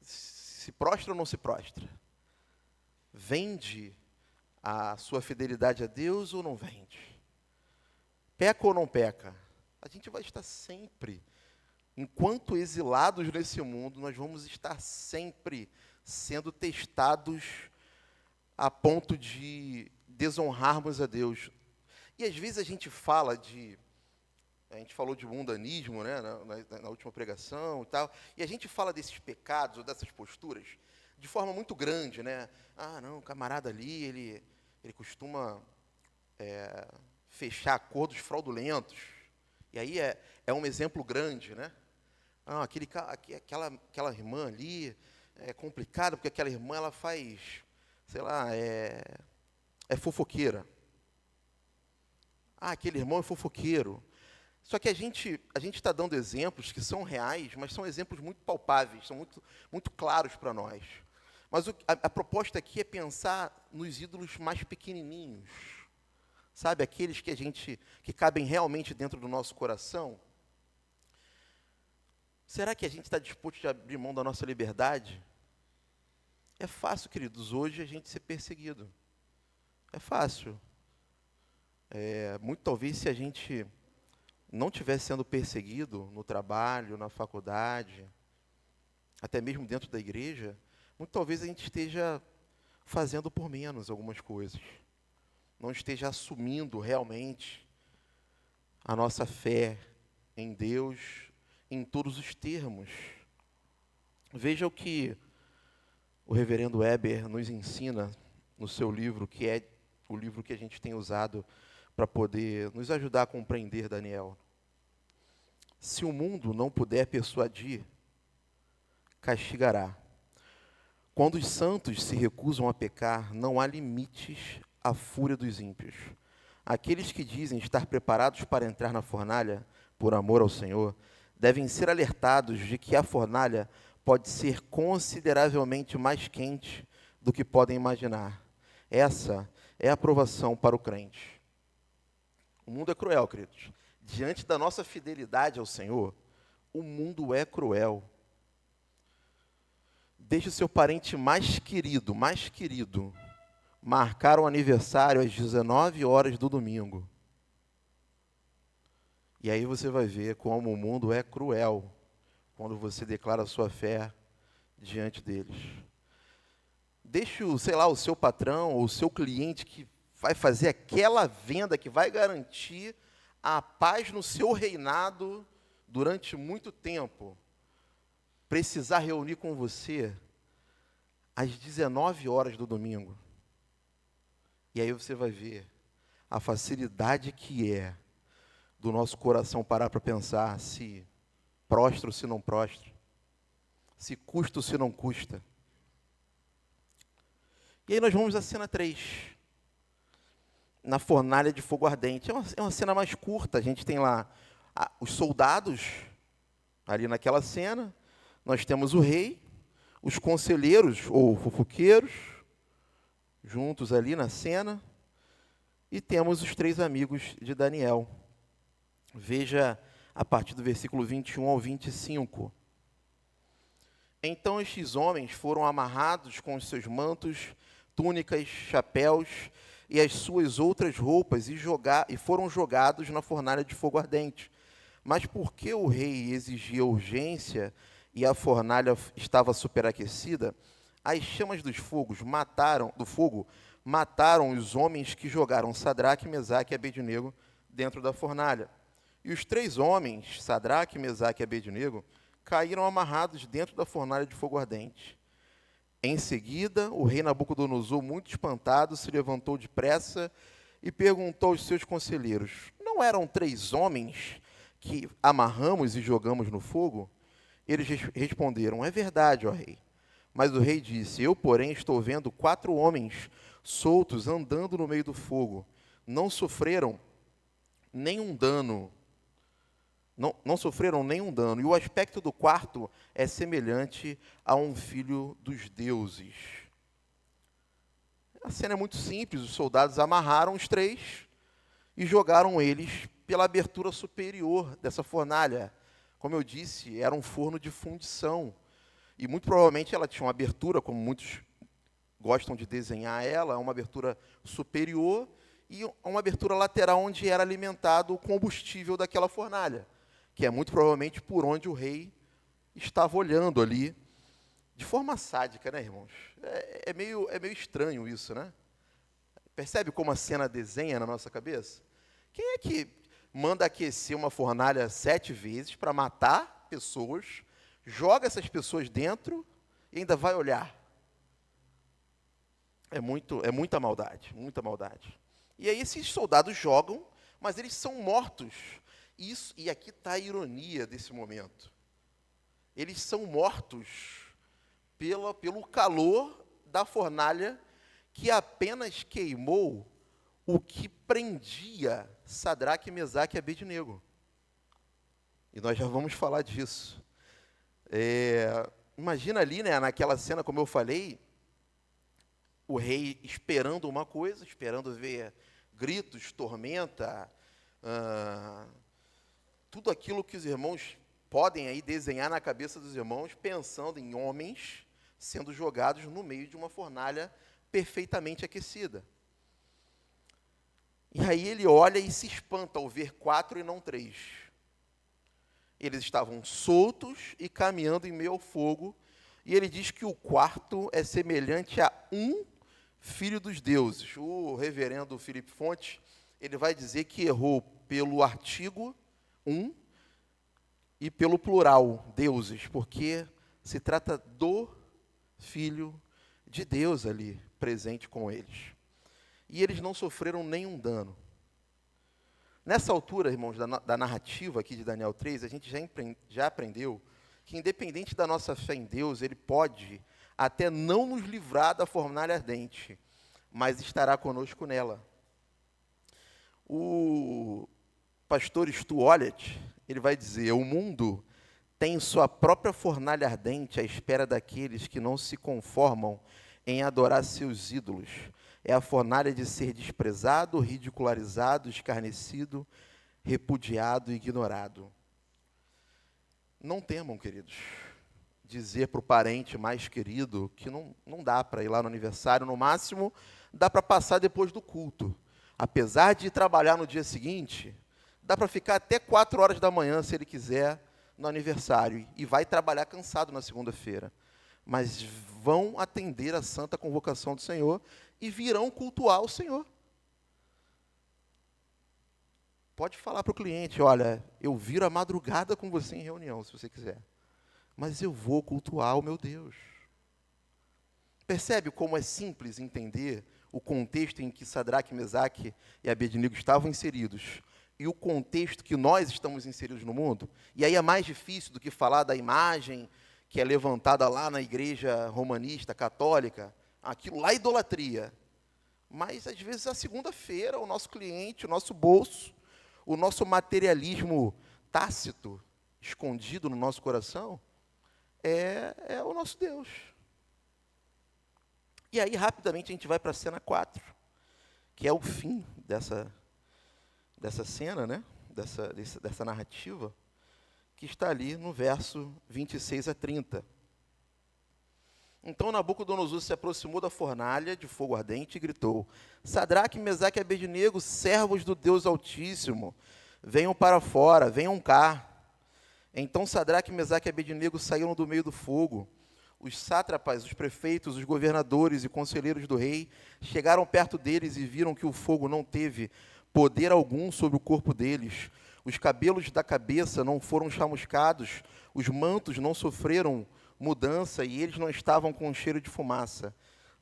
se prostra ou não se prostra. Vende a sua fidelidade a Deus ou não vende? Peca ou não peca? A gente vai estar sempre, enquanto exilados nesse mundo, nós vamos estar sempre sendo testados a ponto de desonrarmos a Deus. E às vezes a gente falou de mundanismo, né, na última pregação e tal, e a gente fala desses pecados ou dessas posturas de forma muito grande, né? Não, o camarada ali, ele costuma fechar acordos fraudulentos. E aí é um exemplo grande, né? Aquela irmã ali é complicada, porque aquela irmã, ela faz, sei lá, é fofoqueira. Aquele irmão é fofoqueiro. Só que a gente está dando exemplos que são reais, mas são exemplos muito palpáveis, são muito, muito claros para nós. Mas a proposta aqui é pensar nos ídolos mais pequenininhos, sabe? Aqueles que cabem realmente dentro do nosso coração. Será que a gente está disposto a abrir mão da nossa liberdade? É fácil, queridos, hoje a gente ser perseguido. É fácil. Muito talvez se a gente não estivesse sendo perseguido no trabalho, na faculdade, até mesmo dentro da igreja, muito talvez a gente esteja fazendo por menos algumas coisas. Não esteja assumindo realmente a nossa fé em Deus em todos os termos. Veja o que o reverendo Weber nos ensina no seu livro, que é o livro que a gente tem usado para poder nos ajudar a compreender Daniel. Se o mundo não puder persuadir, castigará. Quando os santos se recusam a pecar, não há limites à fúria dos ímpios. Aqueles que dizem estar preparados para entrar na fornalha, por amor ao Senhor, devem ser alertados de que a fornalha pode ser consideravelmente mais quente do que podem imaginar. Essa é a aprovação para o crente. O mundo é cruel, queridos. Diante da nossa fidelidade ao Senhor, o mundo é cruel. Deixe o seu parente mais querido, marcar o aniversário às 19 horas do domingo. E aí você vai ver como o mundo é cruel quando você declara a sua fé diante deles. Deixe, o seu patrão ou o seu cliente que vai fazer aquela venda que vai garantir a paz no seu reinado durante muito tempo, precisar reunir com você às 19 horas do domingo. E aí você vai ver a facilidade que é do nosso coração parar para pensar se prostra ou se não prostra, se custa ou se não custa. E aí nós vamos à cena 3, na fornalha de fogo ardente. É uma cena mais curta, a gente tem lá os soldados, ali naquela cena, nós temos o rei, os conselheiros ou fofoqueiros, juntos ali na cena, e temos os 3 amigos de Daniel. Veja a partir do versículo 21 ao 25. Então estes homens foram amarrados com os seus mantos, túnicas, chapéus e as suas outras roupas e foram jogados na fornalha de fogo ardente. Mas porque o rei exigia urgência e a fornalha estava superaquecida, as chamas do fogo mataram os homens que jogaram Sadraque, Mesaque e Abednego dentro da fornalha. E os 3 homens, Sadraque, Mesaque e Abednego, caíram amarrados dentro da fornalha de fogo ardente. Em seguida, o rei Nabucodonosor, muito espantado, se levantou depressa e perguntou aos seus conselheiros: não eram 3 homens que amarramos e jogamos no fogo? Eles responderam: é verdade, ó rei. Mas o rei disse: eu, porém, estou vendo 4 homens soltos andando no meio do fogo. Não sofreram nenhum dano. Não sofreram nenhum dano. E o aspecto do quarto é semelhante a um filho dos deuses. A cena é muito simples. Os soldados amarraram os 3 e jogaram eles pela abertura superior dessa fornalha. Como eu disse, era um forno de fundição. E muito provavelmente ela tinha uma abertura, como muitos gostam de desenhar ela, uma abertura superior e uma abertura lateral onde era alimentado o combustível daquela fornalha, que é muito provavelmente por onde o rei estava olhando ali, de forma sádica, né, irmãos? É meio estranho isso, né? Percebe como a cena desenha na nossa cabeça? Quem é que manda aquecer uma fornalha 7 vezes para matar pessoas, joga essas pessoas dentro e ainda vai olhar? É muita maldade, muita maldade. E aí esses soldados jogam, mas eles são mortos. E aqui está a ironia desse momento. Eles são mortos pelo calor da fornalha que apenas queimou o que prendia Sadraque, Mesaque e Abednego. E nós já vamos falar disso. Imagina ali, né, naquela cena, como eu falei, o rei esperando uma coisa, esperando ver gritos, tormenta, tudo aquilo que os irmãos podem aí desenhar na cabeça dos irmãos, pensando em homens sendo jogados no meio de uma fornalha perfeitamente aquecida. E aí ele olha e se espanta ao ver 4 e não 3. Eles estavam soltos e caminhando em meio ao fogo, e ele diz que o quarto é semelhante a um filho dos deuses. O reverendo Felipe Fontes, ele vai dizer que errou pelo artigo um e pelo plural, deuses, porque se trata do Filho de Deus ali, presente com eles. E eles não sofreram nenhum dano. Nessa altura, irmãos, da narrativa aqui de Daniel 3, a gente já aprendeu que, independente da nossa fé em Deus, Ele pode até não nos livrar da fornalha ardente, mas estará conosco nela. O pastor Stu Olliott, ele vai dizer: o mundo tem sua própria fornalha ardente à espera daqueles que não se conformam em adorar seus ídolos. É a fornalha de ser desprezado, ridicularizado, escarnecido, repudiado e ignorado. Não temam, queridos, dizer para o parente mais querido que não dá para ir lá no aniversário, no máximo dá para passar depois do culto. Apesar de trabalhar no dia seguinte, dá para ficar até 4 horas da manhã, se ele quiser, no aniversário, e vai trabalhar cansado na segunda-feira. Mas vão atender a santa convocação do Senhor e virão cultuar o Senhor. Pode falar para o cliente: olha, eu viro a madrugada com você em reunião, se você quiser, mas eu vou cultuar o meu Deus. Percebe como é simples entender o contexto em que Sadraque, Mesaque e Abednego estavam inseridos e o contexto que nós estamos inseridos no mundo? E aí é mais difícil do que falar da imagem que é levantada lá na igreja romanista, católica. Aquilo lá é idolatria. Mas, às vezes, a segunda-feira, o nosso cliente, o nosso bolso, o nosso materialismo tácito, escondido no nosso coração, é o nosso Deus. E aí, rapidamente, a gente vai para a cena 4, que é o fim dessa cena, né? dessa narrativa, que está ali no verso 26 a 30. Então Nabucodonosor se aproximou da fornalha de fogo ardente e gritou: Sadraque, Mesaque e Abednego, servos do Deus Altíssimo, venham para fora, venham cá. Então Sadraque, Mesaque e Abednego saíram do meio do fogo. Os sátrapas, os prefeitos, os governadores e conselheiros do rei chegaram perto deles e viram que o fogo não teve poder algum sobre o corpo deles. Os cabelos da cabeça não foram chamuscados, os mantos não sofreram mudança e eles não estavam com cheiro de fumaça.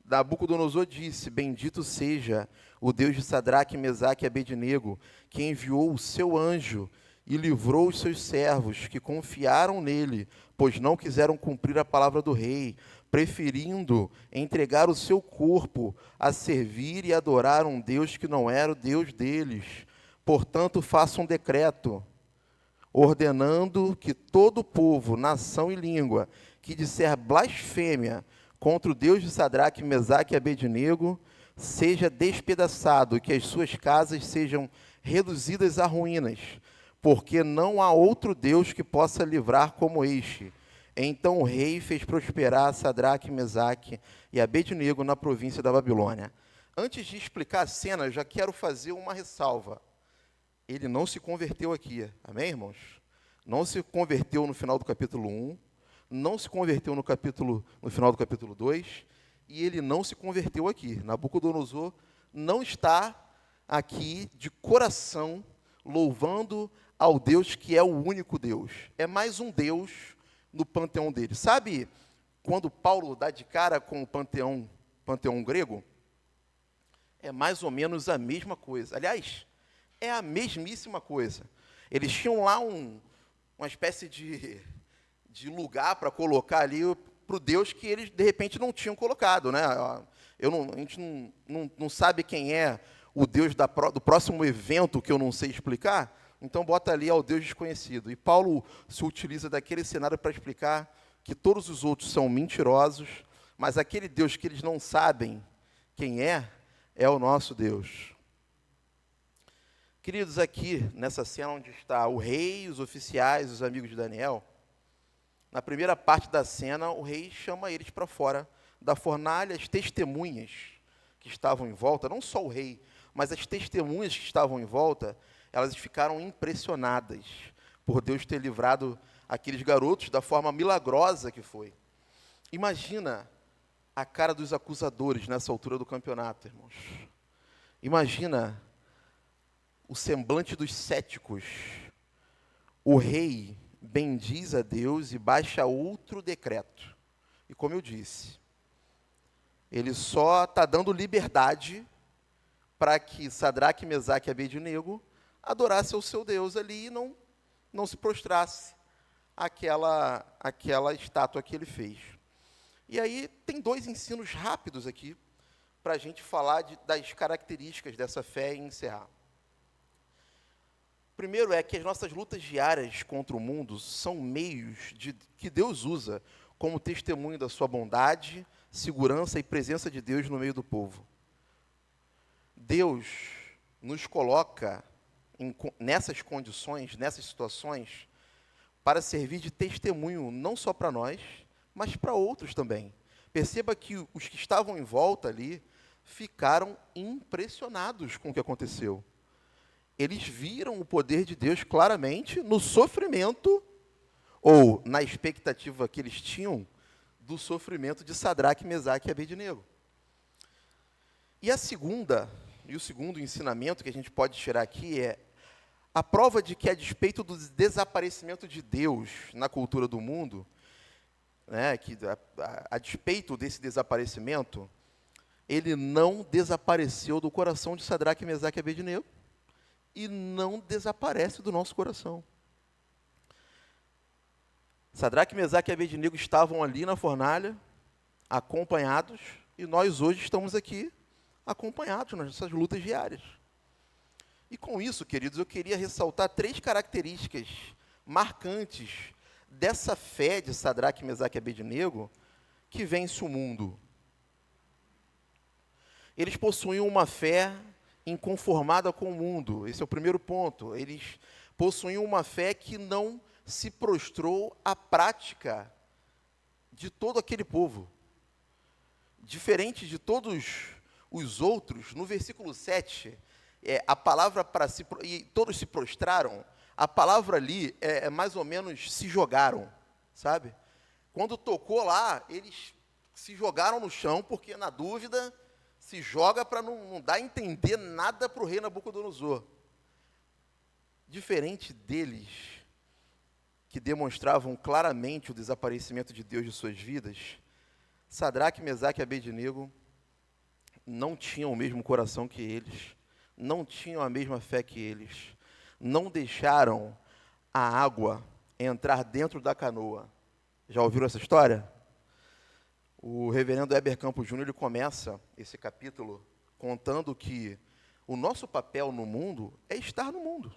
Nabucodonosor disse: Bendito seja o Deus de Sadraque, Mesaque e Abednego, que enviou o seu anjo e livrou os seus servos, que confiaram nele, pois não quiseram cumprir a palavra do rei, preferindo entregar o seu corpo a servir e adorar um Deus que não era o Deus deles. Portanto, faça um decreto, ordenando que todo povo, nação e língua que disser blasfêmia contra o Deus de Sadraque, Mesaque e Abednego seja despedaçado e que as suas casas sejam reduzidas a ruínas, porque não há outro Deus que possa livrar como este. Então o rei fez prosperar Sadraque, Mesaque e Abednego na província da Babilônia. Antes de explicar a cena, eu já quero fazer uma ressalva. Ele não se converteu aqui, amém, irmãos? Não se converteu no final do capítulo 1, não se converteu no final do capítulo 2, e ele não se converteu aqui. Nabucodonosor não está aqui de coração louvando ao Deus que é o único Deus. É mais um Deus no panteão dele. Sabe quando Paulo dá de cara com o panteão grego? É mais ou menos a mesma coisa. Aliás, é a mesmíssima coisa. Eles tinham lá uma espécie de lugar para colocar ali para o Deus que eles, de repente, não tinham colocado. Né? A gente não sabe quem é o Deus do próximo evento que eu não sei explicar, então bota ali ao Deus desconhecido. E Paulo se utiliza daquele cenário para explicar que todos os outros são mentirosos, mas aquele Deus que eles não sabem quem é o nosso Deus. Queridos, aqui, nessa cena onde está o rei, os oficiais, os amigos de Daniel, na primeira parte da cena, o rei chama eles para fora da fornalha, as testemunhas que estavam em volta, não só o rei, mas as testemunhas que estavam em volta, elas ficaram impressionadas por Deus ter livrado aqueles garotos da forma milagrosa que foi. Imagina a cara dos acusadores nessa altura do campeonato, irmãos. Imagina o semblante dos céticos. O rei bendiz a Deus e baixa outro decreto. E como eu disse, ele só está dando liberdade para que Sadraque, Mesaque e Abednego adorassem ao seu Deus ali e não se prostrasse àquela estátua que ele fez. E aí tem dois ensinos rápidos aqui para a gente falar das características dessa fé e encerrar. Primeiro é que as nossas lutas diárias contra o mundo são meios que Deus usa como testemunho da sua bondade, segurança e presença de Deus no meio do povo. Deus nos coloca nessas condições, nessas situações, para servir de testemunho não só para nós, mas para outros também. Perceba que os que estavam em volta ali ficaram impressionados com o que aconteceu. Eles viram o poder de Deus claramente no sofrimento, ou na expectativa que eles tinham do sofrimento de Sadraque, Mesaque e Abednego. E o segundo ensinamento que a gente pode tirar aqui é a prova de que, a despeito do desaparecimento de Deus na cultura do mundo, né, que a despeito desse desaparecimento, ele não desapareceu do coração de Sadraque, Mesaque e Abednego e não desaparece do nosso coração. Sadraque, Mesaque e Abednego estavam ali na fornalha, acompanhados, e nós hoje estamos aqui acompanhados nas nossas lutas diárias. E com isso, queridos, eu queria ressaltar 3 características marcantes dessa fé de Sadraque, Mesaque e Abednego que vence o mundo. Eles possuíam uma fé inconformada com o mundo. Esse é o primeiro ponto. Eles possuíam uma fé que não se prostrou à prática de todo aquele povo. Diferente de todos os outros, no versículo 7, a palavra e todos se prostraram, a palavra ali é mais ou menos se jogaram, sabe? Quando tocou lá, eles se jogaram no chão, porque na dúvida se joga para não dar a entender nada para o rei Nabucodonosor. Diferente deles, que demonstravam claramente o desaparecimento de Deus de suas vidas, Sadraque, Mesaque e Abednego não tinham o mesmo coração que eles, não tinham a mesma fé que eles, não deixaram a água entrar dentro da canoa. Já ouviram essa história? O reverendo Heber Campos Júnior, ele começa esse capítulo contando que o nosso papel no mundo é estar no mundo,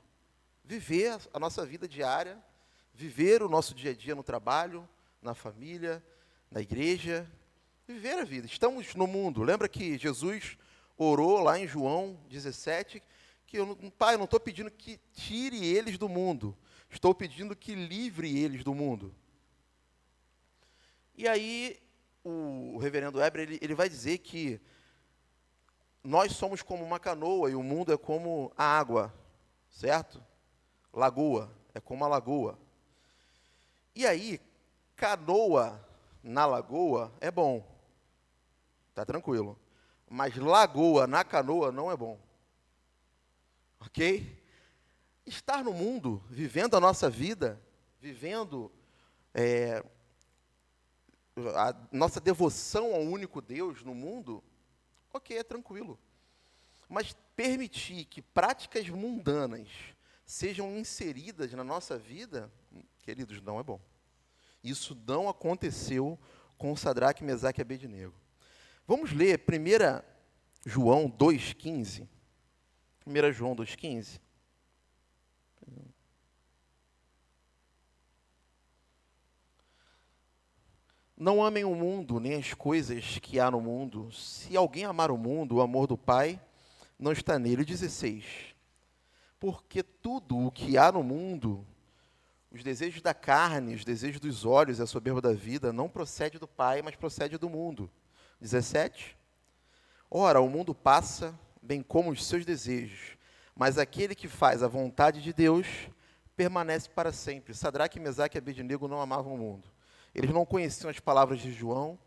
viver a nossa vida diária, viver o nosso dia a dia no trabalho, na família, na igreja, viver a vida. Estamos no mundo. Lembra que Jesus orou lá em João 17, que Pai, eu não estou pedindo que tire eles do mundo, estou pedindo que livre eles do mundo. E aí, o reverendo Heber, ele vai dizer que nós somos como uma canoa e o mundo é como a água, certo? Lagoa, é como a lagoa. E aí, canoa na lagoa é bom, tá tranquilo. Mas lagoa na canoa não é bom. Ok? Estar no mundo, vivendo a nossa vida, vivendo a nossa devoção ao único Deus no mundo, ok, é tranquilo. Mas permitir que práticas mundanas sejam inseridas na nossa vida, queridos, não é bom. Isso não aconteceu com Sadraque, Mesaque e Abednego. Vamos ler 1 João 2,15. 1 João 2,15. Não amem o mundo, nem as coisas que há no mundo. Se alguém amar o mundo, o amor do Pai não está nele. 16. Porque tudo o que há no mundo, os desejos da carne, os desejos dos olhos e a soberba da vida, não procede do Pai, mas procede do mundo. 17. Ora, o mundo passa, bem como os seus desejos. Mas aquele que faz a vontade de Deus permanece para sempre. Sadraque, Mesaque e Abednego não amavam o mundo. Eles não conheciam as palavras de João,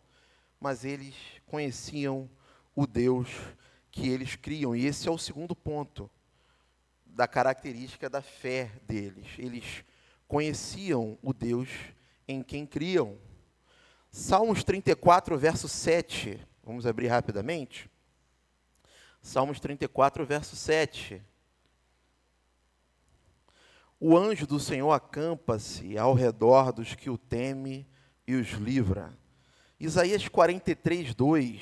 mas eles conheciam o Deus que eles criam. E esse é o segundo ponto da característica da fé deles. Eles conheciam o Deus em quem criam. Salmos 34, verso 7. Vamos abrir rapidamente. Salmos 34, verso 7. O anjo do Senhor acampa-se ao redor dos que o temem e os livra. Isaías 43, 2.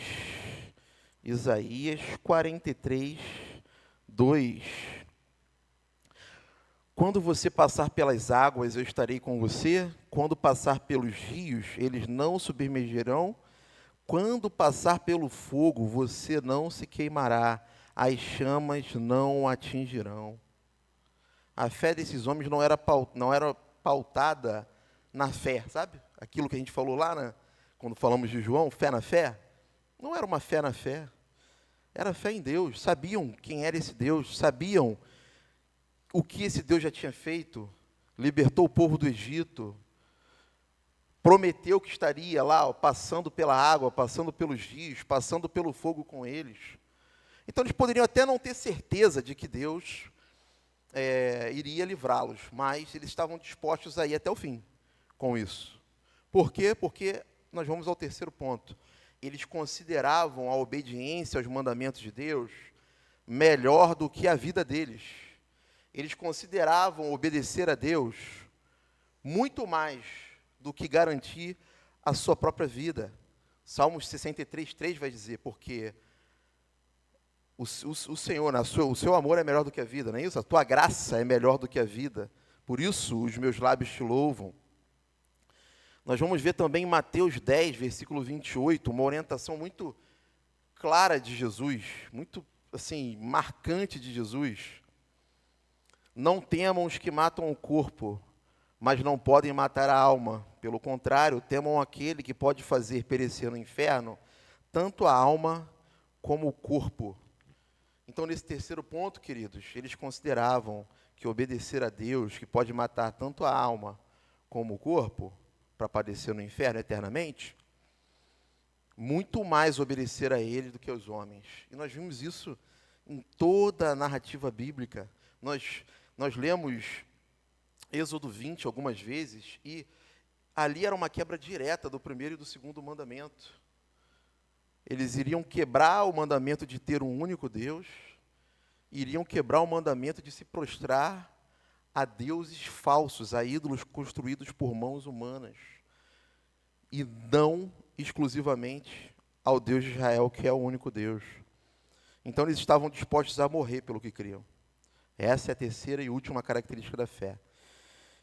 Isaías 43, 2. Quando você passar pelas águas, eu estarei com você. Quando passar pelos rios, eles não submergirão. Quando passar pelo fogo, você não se queimará. As chamas não o atingirão. A fé desses homens não era pautada na fé, sabe? Aquilo que a gente falou lá, né? Quando falamos de João, fé na fé. Não era uma fé na fé. Era fé em Deus. Sabiam quem era esse Deus. Sabiam o que esse Deus já tinha feito. Libertou o povo do Egito. Prometeu que estaria lá, passando pela água, passando pelos rios, passando pelo fogo com eles. Então eles poderiam até não ter certeza de que Deus iria livrá-los, mas eles estavam dispostos a ir até o fim com isso. Por quê? Porque nós vamos ao terceiro ponto. Eles consideravam a obediência aos mandamentos de Deus melhor do que a vida deles. Eles consideravam obedecer a Deus muito mais do que garantir a sua própria vida. Salmos 63, 3 vai dizer, porque o Senhor, o seu amor é melhor do que a vida, não é isso? A tua graça é melhor do que a vida. Por isso os meus lábios te louvam. Nós vamos ver também em Mateus 10, versículo 28, uma orientação muito clara de Jesus, muito assim, marcante de Jesus. Não temam os que matam o corpo, mas não podem matar a alma. Pelo contrário, temam aquele que pode fazer perecer no inferno tanto a alma como o corpo. Então, nesse terceiro ponto, queridos, eles consideravam que obedecer a Deus, que pode matar tanto a alma como o corpo, para padecer no inferno eternamente, muito mais obedecer a Ele do que aos homens. E nós vimos isso em toda a narrativa bíblica. Nós lemos Êxodo 20 algumas vezes, e ali era uma quebra direta do primeiro e do segundo mandamento. Eles iriam quebrar o mandamento de ter um único Deus, iriam quebrar o mandamento de se prostrar a deuses falsos, a ídolos construídos por mãos humanas, e não exclusivamente ao Deus de Israel, que é o único Deus. Então eles estavam dispostos a morrer pelo que criam. Essa é a terceira e última característica da fé.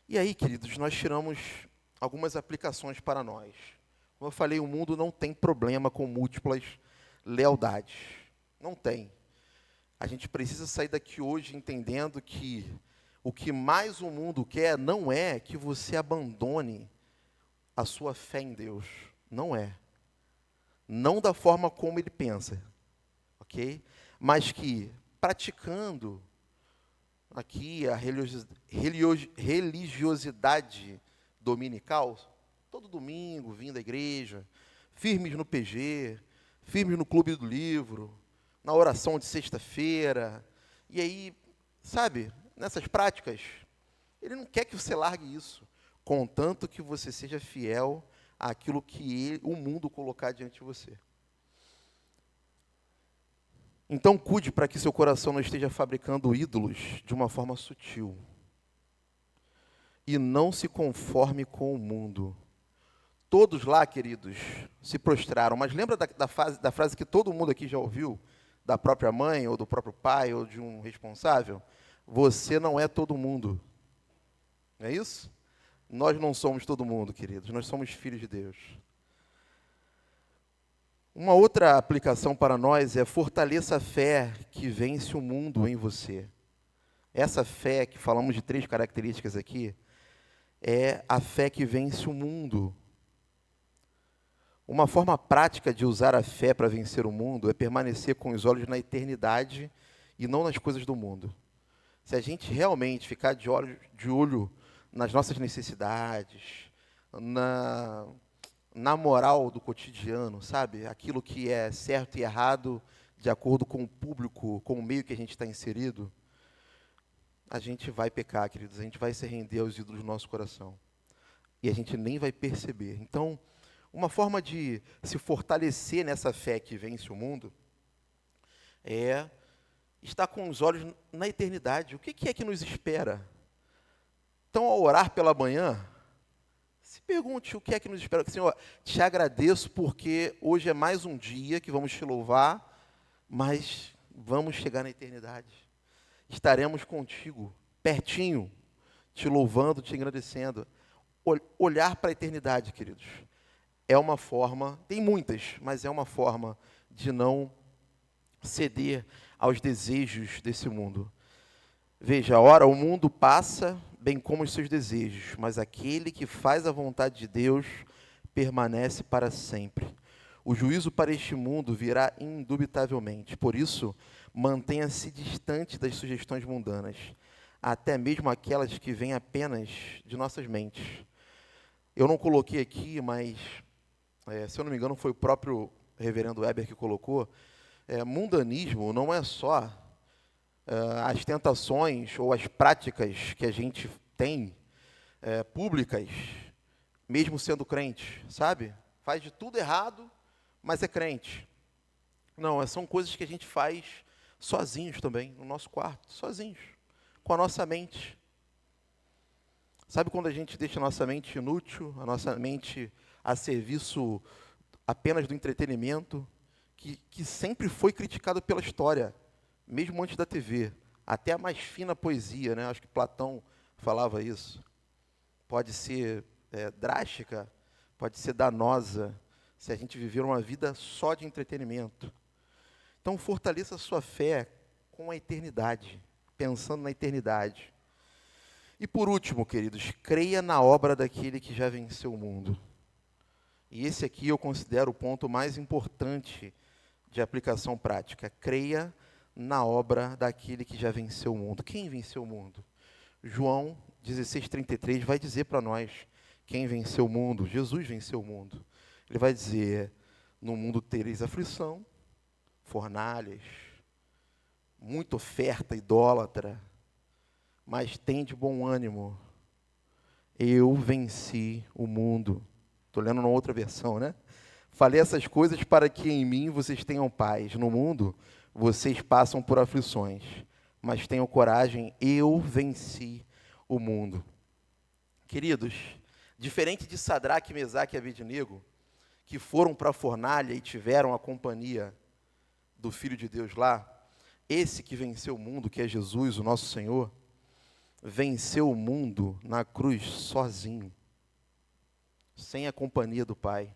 E aí, queridos, nós tiramos algumas aplicações para nós. Como eu falei, o mundo não tem problema com múltiplas lealdades. Não tem. A gente precisa sair daqui hoje entendendo que o que mais o mundo quer não é que você abandone a sua fé em Deus. Não é. Não da forma como ele pensa, ok? Mas que, praticando aqui a religiosidade dominical, todo domingo, vindo à igreja, firmes no PG, firmes no clube do livro, na oração de sexta-feira, e aí, sabe, nessas práticas, ele não quer que você largue isso, contanto que você seja fiel àquilo que o mundo colocar diante de você. Então, cuide para que seu coração não esteja fabricando ídolos de uma forma sutil. E não se conforme com o mundo. Todos lá, queridos, se prostraram. Mas lembra da frase que todo mundo aqui já ouviu? Da própria mãe, ou do próprio pai, ou de um responsável? Você não é todo mundo. Não é isso? Nós não somos todo mundo, queridos. Nós somos filhos de Deus. Uma outra aplicação para nós é fortaleça a fé que vence o mundo em você. Essa fé, que falamos de 3 características aqui, é a fé que vence o mundo. Uma forma prática de usar a fé para vencer o mundo é permanecer com os olhos na eternidade e não nas coisas do mundo. Se a gente realmente ficar de olho nas nossas necessidades, na moral do cotidiano, sabe? Aquilo que é certo e errado, de acordo com o público, com o meio que a gente está inserido, a gente vai pecar, queridos, a gente vai se render aos ídolos do nosso coração. E a gente nem vai perceber. Então, uma forma de se fortalecer nessa fé que vence o mundo é estar com os olhos na eternidade. O que é que nos espera? Então, ao orar pela manhã, se pergunte o que é que nos espera. Senhor, te agradeço porque hoje é mais um dia que vamos te louvar, mas vamos chegar na eternidade. Estaremos contigo, pertinho, te louvando, te agradecendo. Olhar para a eternidade, queridos, é uma forma, tem muitas, mas é uma forma de não ceder aos desejos desse mundo. Veja, ora, o mundo passa, bem como os seus desejos, mas aquele que faz a vontade de Deus permanece para sempre. O juízo para este mundo virá indubitavelmente. Por isso, mantenha-se distante das sugestões mundanas, até mesmo aquelas que vêm apenas de nossas mentes. Eu não coloquei aqui, mas, se eu não me engano, foi o próprio reverendo Weber que colocou, mundanismo não é só as tentações ou as práticas que a gente tem públicas, mesmo sendo crente, sabe? Faz de tudo errado, mas é crente. Não, são coisas que a gente faz sozinhos também, no nosso quarto, sozinhos, com a nossa mente. Sabe quando a gente deixa a nossa mente inútil, a nossa mente a serviço apenas do entretenimento, que sempre foi criticado pela história, mesmo antes da TV, até a mais fina poesia, né? Acho que Platão falava isso. Pode ser drástica, pode ser danosa, se a gente viver uma vida só de entretenimento. Então, fortaleça a sua fé com a eternidade, pensando na eternidade. E por último, queridos, creia na obra daquele que já venceu o mundo. E esse aqui eu considero o ponto mais importante de aplicação prática. Creia na obra daquele que já venceu o mundo. Quem venceu o mundo? João 16:33 vai dizer para nós quem venceu o mundo. Jesus venceu o mundo. Ele vai dizer, no mundo tereis aflição, fornalhas, muita oferta idólatra, mas tende bom ânimo. Eu venci o mundo. Estou lendo uma outra versão, né? Falei essas coisas para que em mim vocês tenham paz. No mundo, vocês passam por aflições, mas tenham coragem, eu venci o mundo. Queridos, diferente de Sadraque, Mesaque e Abednego, que foram para a fornalha e tiveram a companhia do Filho de Deus lá, esse que venceu o mundo, que é Jesus, o nosso Senhor, venceu o mundo na cruz sozinho, sem a companhia do Pai.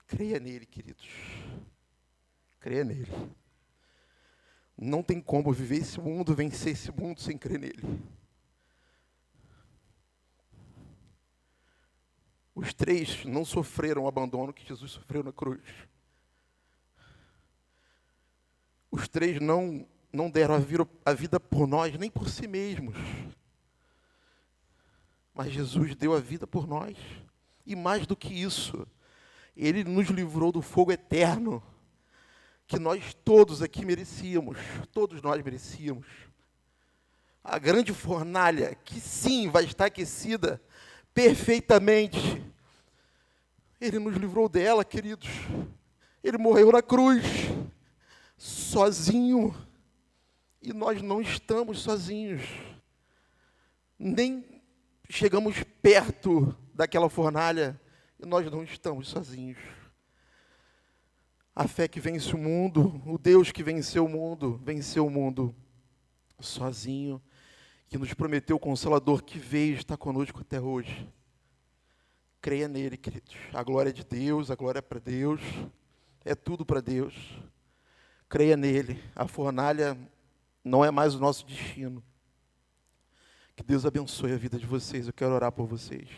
Creia nele, queridos. Creia nele. Não tem como viver esse mundo, vencer esse mundo sem crer nele. Os três não sofreram o abandono que Jesus sofreu na cruz. Os três não deram a vida por nós, nem por si mesmos. Mas Jesus deu a vida por nós. E mais do que isso, Ele nos livrou do fogo eterno, que nós todos aqui merecíamos, todos nós merecíamos. A grande fornalha, que sim, vai estar aquecida perfeitamente. Ele nos livrou dela, queridos. Ele morreu na cruz, sozinho. E nós não estamos sozinhos. Nem chegamos perto daquela fornalha e nós não estamos sozinhos. A fé que vence o mundo, o Deus que venceu o mundo sozinho, que nos prometeu o Consolador que veio e está conosco até hoje. Creia nele, queridos. A glória é de Deus, a glória é para Deus, é tudo para Deus. Creia nele. A fornalha não é mais o nosso destino. Que Deus abençoe a vida de vocês. Eu quero orar por vocês.